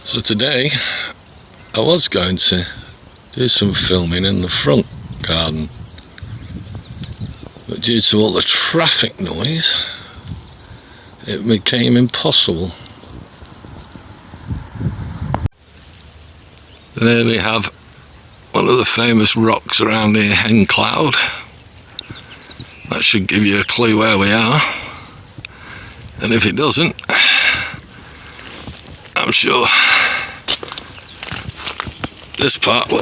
So today I was going to do some filming in the front garden, but due to all the traffic noise it became impossible. And here we have one of the famous rocks around here, Hen Cloud. That should give you a clue where we are, and if it doesn't, I'm sure this part will.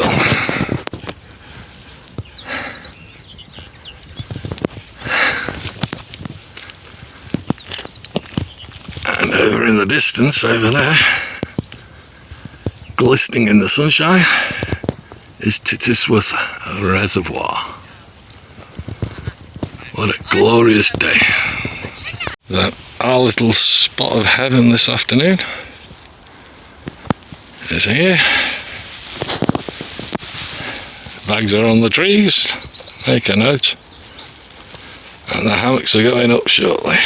And over in the distance, over there, glistening in the sunshine, is Titisworth Reservoir. What a glorious day. Our little spot of heaven this afternoon is here. Bags are on the trees, make a note, and the hammocks are going up shortly.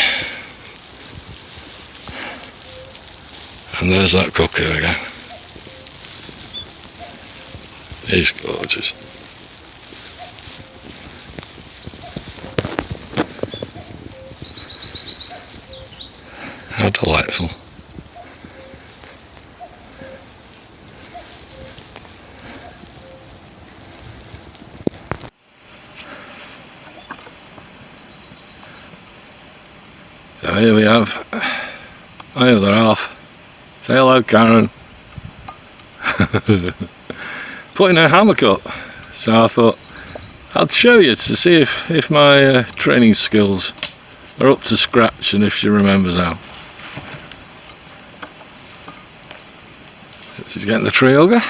And there's that cuckoo again. He's gorgeous. How delightful. So here we have my other half. Say hello, Karen. Putting a hammock up. So I thought I'd show you to see if my training skills are up to scratch and if she remembers how. She's getting the tree hugger.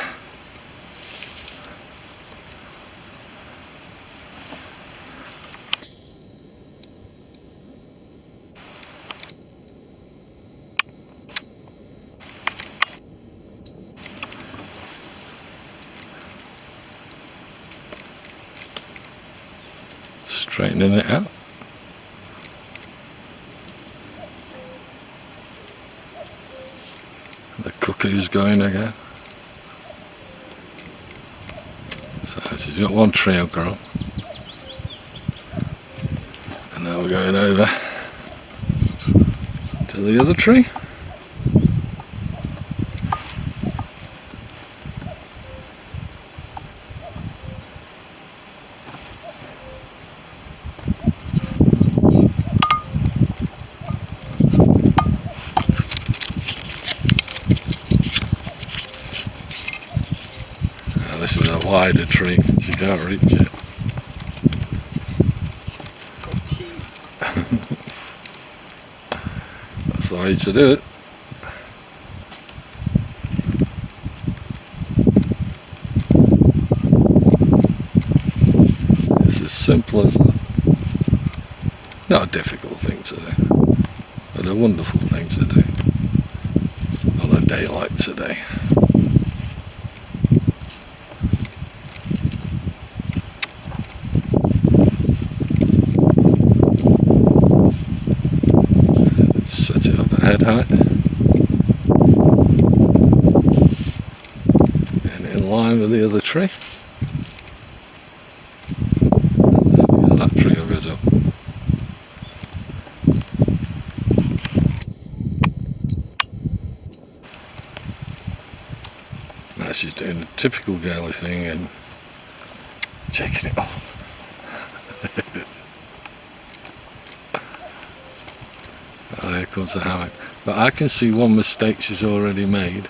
Straightening it out. The cuckoo's going again. So she's got one tree hugger on. And now we're going over to the other tree. This is a wider tree, she can't reach it. That's the way to do it. It's as simple as that. Not a difficult thing to do, but a wonderful thing to do on a day like today. Set it up at head height and in line with the other tree. And that tree goes up. Now she's doing the typical girly thing and checking it off. Oh, here comes the hammock. But I can see one mistake she's already made.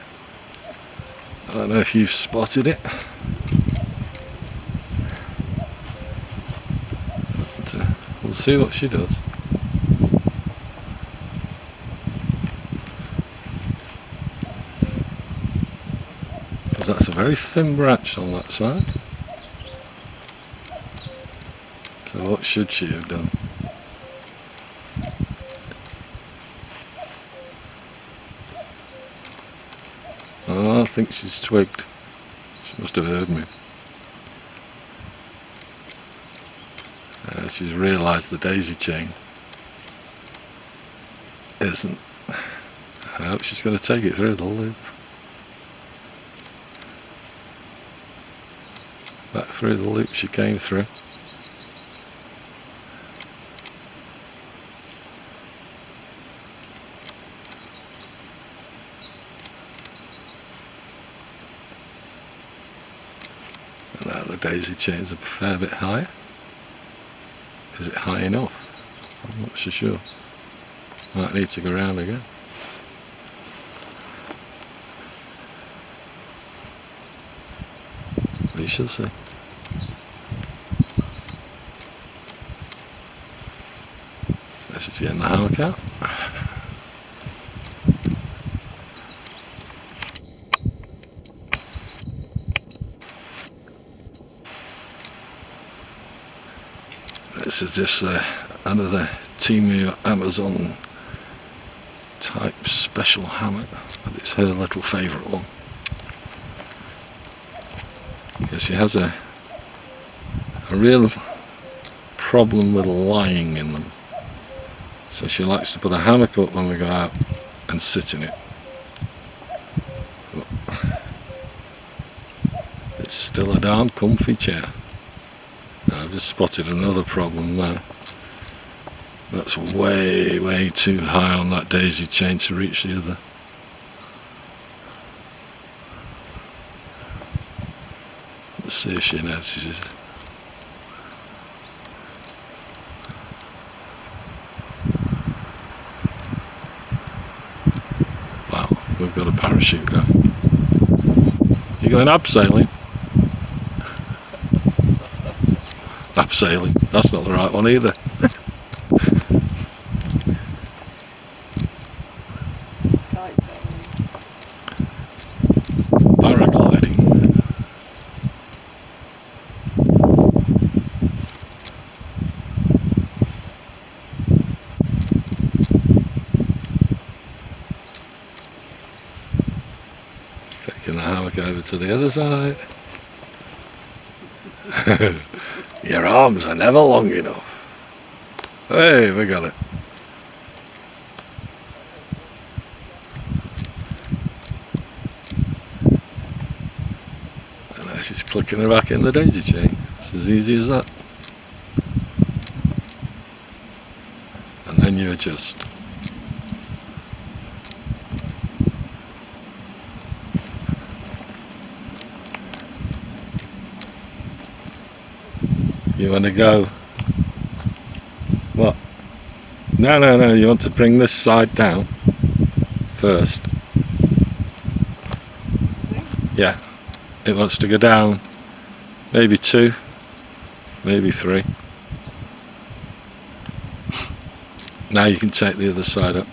I don't know if you've spotted it. But, we'll see what she does. Because that's a very thin branch on that side. So what should she have done? Oh, I think she's twigged. She must have heard me. She's realised the daisy chain isn't. I hope she's going to take it through the loop. back through the loop she came through. And now the daisy chain's a fair bit higher. Is it high enough? I'm not so sure. Might need to go round again. We shall see. Let's just get in the hammock out. This is just another Temu Amazon type special hammock, but it's her little favourite one. Because she has a real problem with lying in them. So she likes to put a hammock up when we go out and sit in it. But it's still a darn comfy chair. Now I've just spotted another problem there. That's way too high on that daisy chain to reach the other. Let's see if she notices. Wow, we've got a parachute going. You going abseiling? Abseiling, that's not the right one either. Paragliding. Taking the hammock over to the other side. Your arms are never long enough. Hey, we got it. And now she's clicking her back in the daisy chain. It's as easy as that. And then you adjust. You want to go, what? No, you want to bring this side down first. Yeah, it wants to go down, maybe 2, maybe 3. Now you can take the other side up.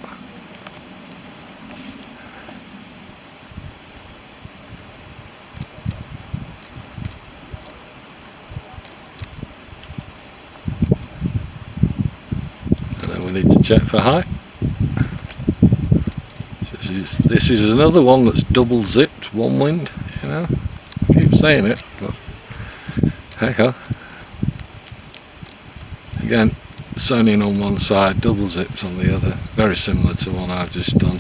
Need to check for height. This is another one that's double zipped, one wind, you know. I keep saying it, but hey ho. Again, sewn in on one side, double zipped on the other. Very similar to one I've just done.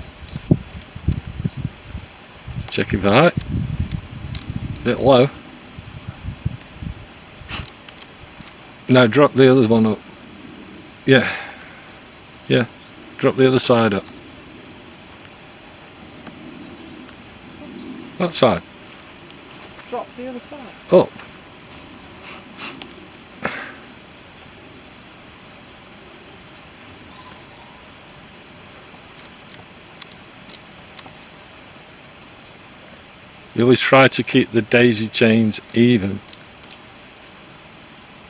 Checking for height. Bit low. No, drop the other one up. Yeah, drop the other side up. That side. Drop the other side? Up. You always try to keep the daisy chains even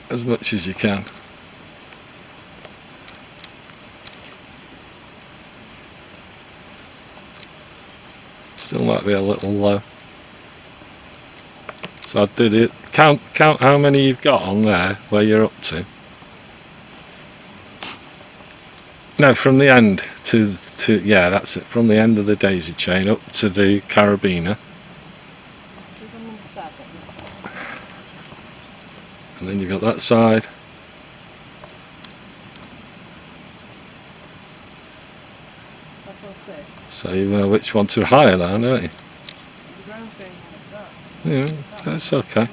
as much as you can. Still might be a little low. So I did it. Count how many you've got on there, where you're up to. No, from the end to yeah, that's it. From the end of the daisy chain up to the carabiner. And then you've got that side. So you know which one to higher now, don't you? The ground's going like that. Yeah, that's okay.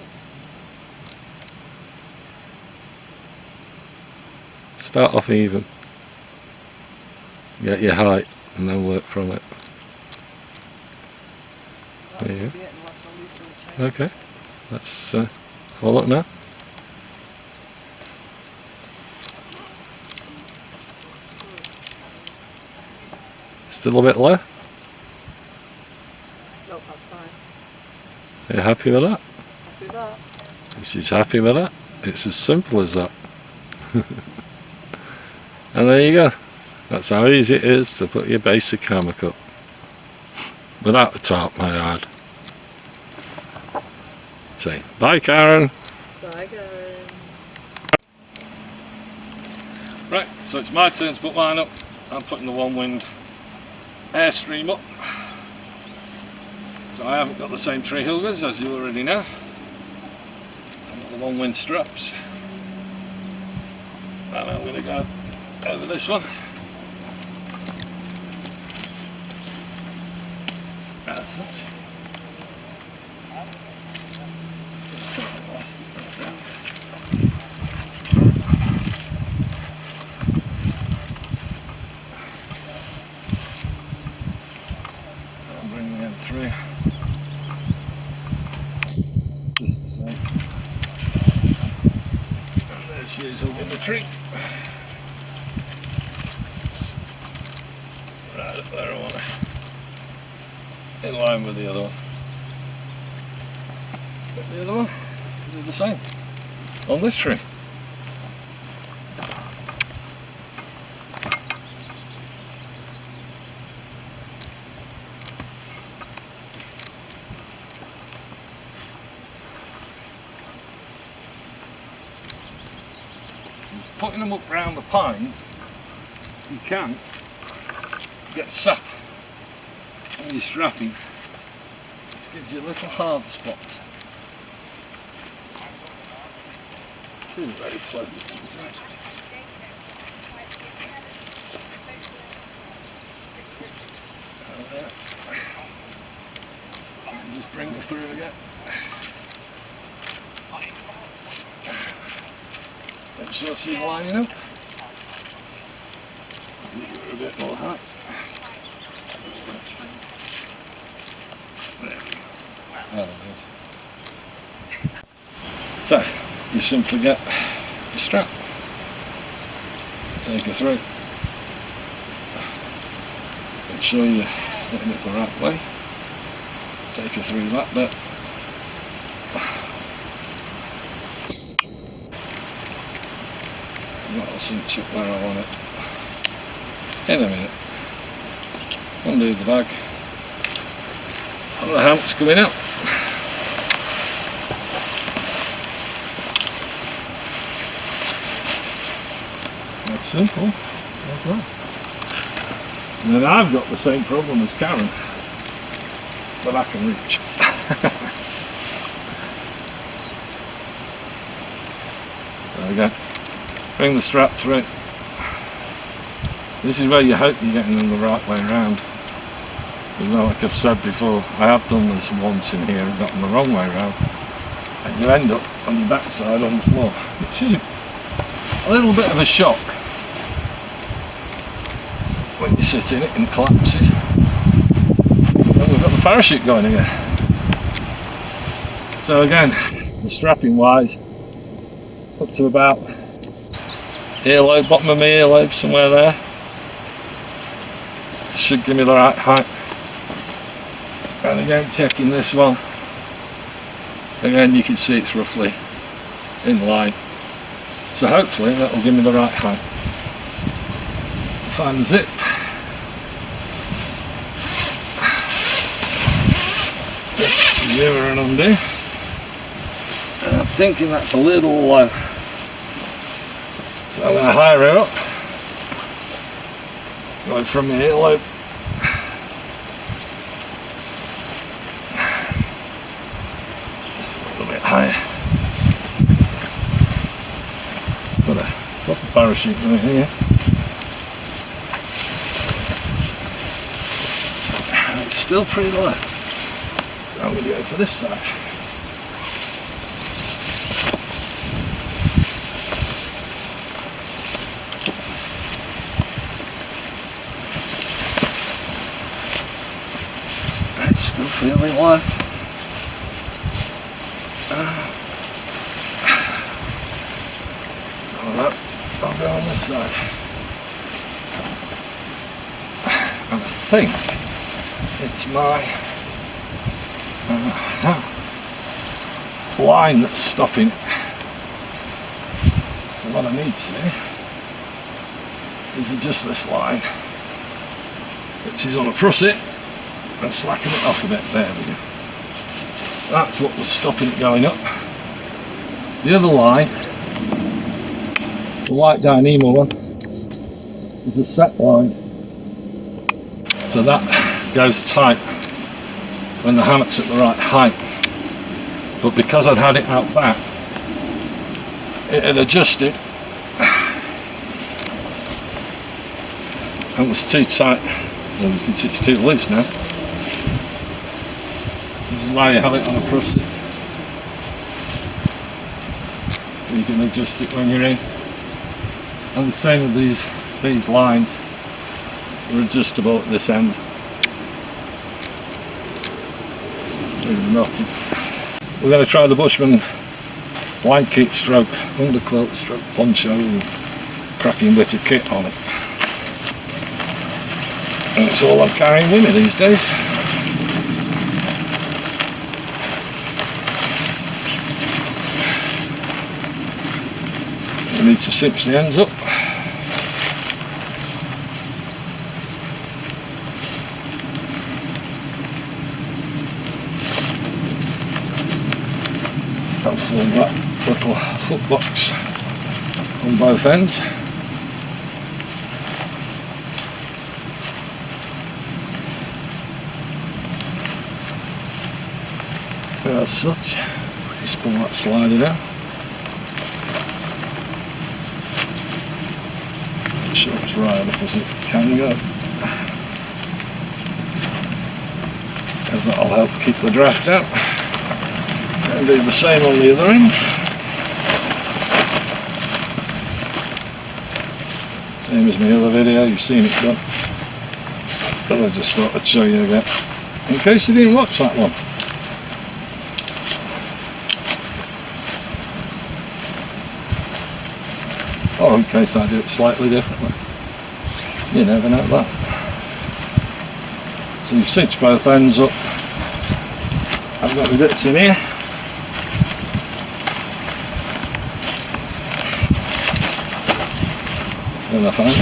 Start off even. Get your height and then work from it. There you go. Okay, let's have a look now. Still a bit low? No, that's fine. Are you happy with that? Happy with that. If she's happy with that, it's as simple as that. And there you go. That's how easy it is to put your basic hammock up. Without the top, my yard. Say, bye Karen. Bye, Karen. Right, so it's my turn to put mine up. I'm putting the one wind Airstream up. So I haven't got the same tree huggers as you already know. I've got the one wind straps. And I'm going to go over this one. As such. I'm bringing them through. Just the same. And there she is up in the tree. Right up there, I want her. In line with the other one. But the other one, do the same. On this tree. Putting them up round the pines, you can get sap on your strapping, which gives you little hard spots. It is very pleasant sometimes. And just bring it through again. Make sure she's lining up. Give her a bit more height. There it is. So, you simply get the strap, take her through, make sure you're hitting it the right way, take her through that bit. That'll cinch up where I want it. In a minute. Undo the bag. And the hammock's coming out. That's simple. That's that. And then I've got the same problem as Karen, but I can reach. There we go. Bring the strap through. This is where you hope you're getting them the right way around. Because like I've said before, I have done this once in here and got them the wrong way around. And you end up on your backside on the floor, which is a little bit of a shock when you sit in it and collapses. And we've got the parachute going again. So again, the strapping wise, up to about earlobe, bottom of my earlobe, somewhere there. Should give me the right height. And again, checking this one. Again, you can see it's roughly in line. So hopefully that will give me the right height. Find the zip. Give her an undo. And I'm thinking that's a little low. So I'm going to higher her up. Going from the earlobe. A little bit higher. Got a proper parachute right here. And it's still pretty low. So I'm going to go for this side. really low. So that, I'll go on this side. And I think it's my line that's stopping it. And what I need to do is adjust this line, which is on a prusset, and slacken it off a bit. There we go. That's what was stopping it going up. The other line, the white dynamo one, is a set line. So that goes tight when the hammock's at the right height. But because I'd had it out back, it had adjusted and was too tight. Well, you can see it's too loose now. This is why you have it on a prusset. So you can adjust it when you're in. And the same with these lines are adjustable at this end. We're going to try the Bushman blanket stroke underquilt stroke poncho with cracking bit of kit on it. And it's all I'm carrying with me these days. I need to cinch the ends up. And form that little foot box on both ends. As such, just pull that slider down. Make sure it's right up as it can go, because that'll help keep the draft out. And do the same on the other end. Same as my other video, you've seen it done. But I just thought I'd show you again, in case you didn't watch that one. Or in case I do it slightly differently. You never know that. So you cinch both ends up. I've got the bits in here. And I find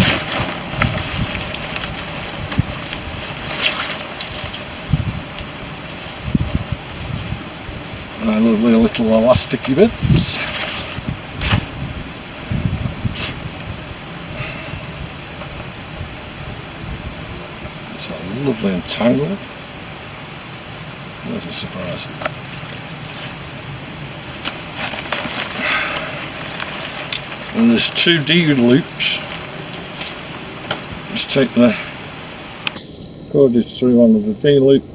my lovely little elasticy bits. So lovely and tangled. There's a surprise. And there's 2 D loops. Just take the cordage through one of the D loops.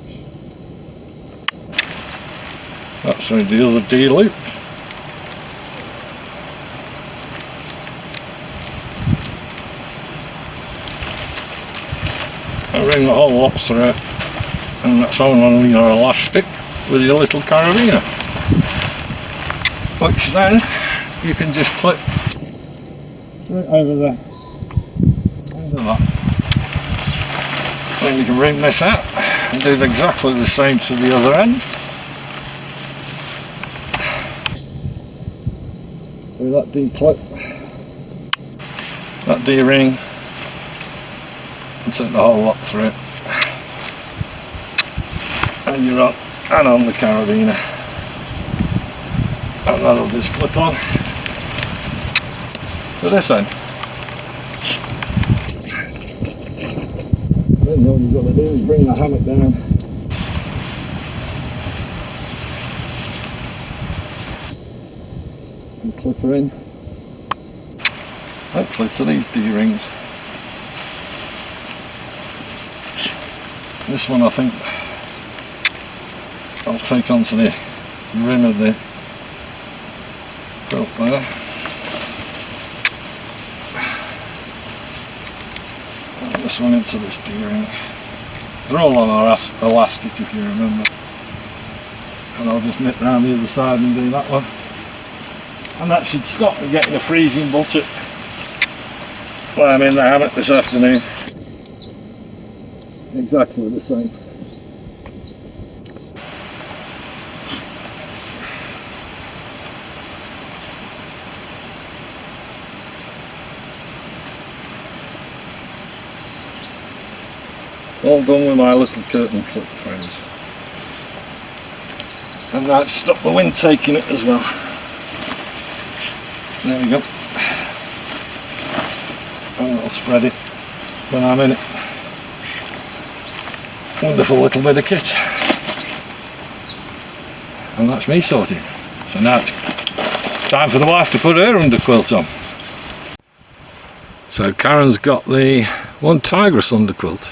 That's through the other D loop. And ring the whole lot through it. And that's on your elastic with your little carabiner. Which then you can just clip right over there. That. Then you can ring this out and do exactly the same to the other end. Do that D clip, that D ring, and take the whole lot through it. And you're on, and on the carabiner. And that'll just clip on to this end. Then all you've got to do is bring the hammock down and clip her in, hopefully to these D-rings. This one I think I'll take onto the rim of the quilt there. This one into this D-ring. They're all on elastic, if you remember. And I'll just nip round the other side and do that one. And that should stop me getting a freezing butt while I'm in the hammock this afternoon. Exactly the same. All done with my little curtain clip, friends. And that stopped the wind taking it as well. There we go. And I'll spread it when I'm in it. Wonderful little bit of kit. And that's me sorted. So now it's time for the wife to put her underquilt on. So Karen's got the one tigress underquilt.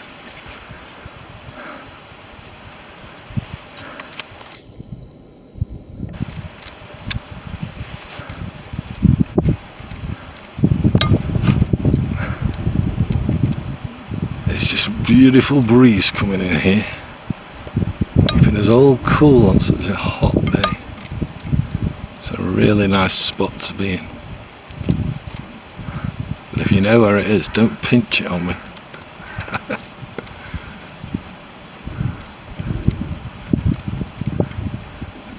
It's just a beautiful breeze coming in here, keeping us all cool on such a hot day. It's a really nice spot to be in. But if you know where it is, don't pinch it on me.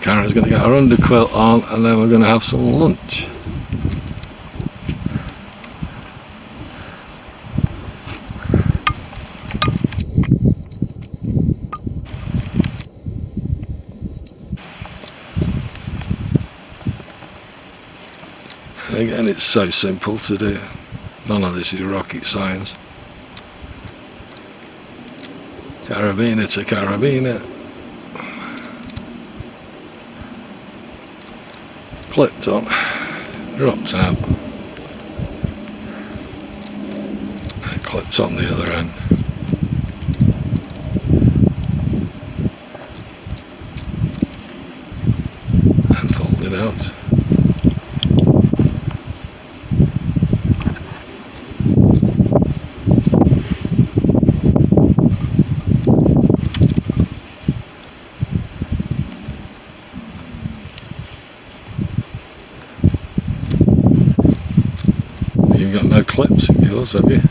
Karen's going to get her underquilt on and then we're going to have some lunch. Again, it's so simple to do. None of this is rocket science. Carabiner to carabiner. Clipped on, dropped out. And clipped on the other end. And folded out. You've got no clips in yours, have you?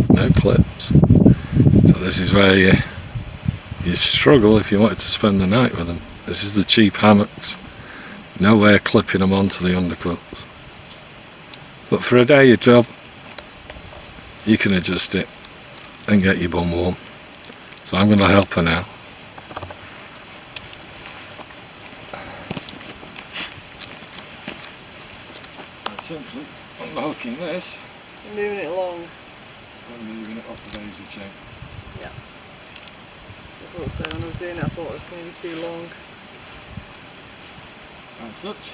No clips. So this is where you struggle if you wanted to spend the night with them. This is the cheap hammocks. No way of clipping them onto the underquilts. But for a day job, you can adjust it and get your bum warm. So I'm going to help her now. Simply unhooking this. You're moving it along. And moving it up the daisy chain. Yeah. I thought so. When I was doing it, I thought it was going to be too long. As such.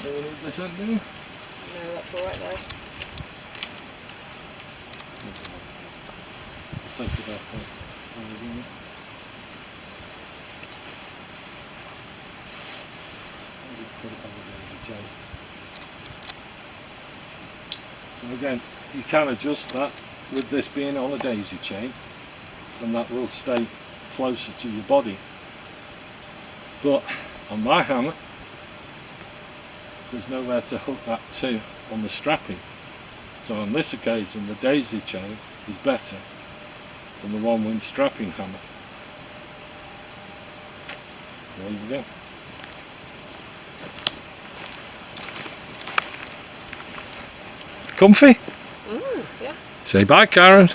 Do we need this ending? No, that's alright now. Take it off. Just put it on the daisy chain. So again, you can adjust that with this being on a daisy chain, and that will stay closer to your body. But on my hammer, there's nowhere to hook that to on the strapping. So on this occasion, the daisy chain is better than the one wind strapping hammer. There you go. Comfy? Yeah. Say bye, Karen.